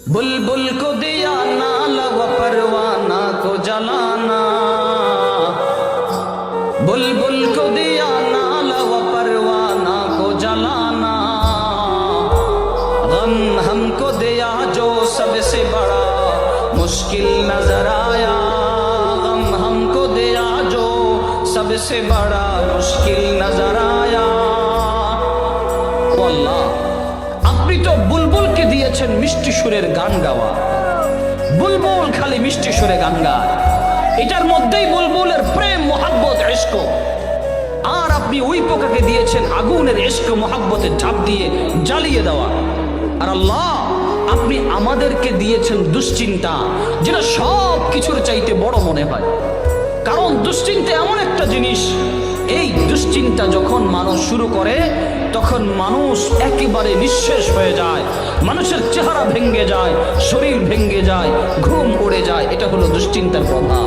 बुलबुल को दिया नाला व परवाना को जलाना, बुलबुल को दिया नाला व परवाना को जलाना, गम हमको दिया जो सबसे बड़ा मुश्किल नजर आया, गम हमको दिया जो सबसे बड़ा मुश्किल नजर आया। अल्लाह, আপনি তো বুলবুলকে দিয়েছেন মিষ্টি সুরের গান গাওয়া, বুলবুল খালি মিষ্টি সুরে গান গায়, এটার মধ্যেই বুলবুলের প্রেম মোহাব্বত ইশক। আর আপনি ওই পোকাকে দিয়েছেন আগুনের ইশক মোহাব্বতে ঝাঁপ দিয়ে জ্বালিয়ে দেওয়া। আর আল্লাহ, আপনি আমাদেরকে দিয়েছেন দুশ্চিন্তা, যেটা সব কিছুর চাইতে বড় মনে হয়। কারণ দুশ্চিন্তা এমন একটা জিনিস, এই দুশ্চিন্তা যখন মানুষ শুরু করে তখন মানুষ একেবারে নিঃশেষ হয়ে যায়, মানুষের চেহারা ভেঙে যায়, শরীর ভেঙে যায়, ঘুম উড়ে যায়। এটা হলো দুশ্চিন্তার প্রভাব।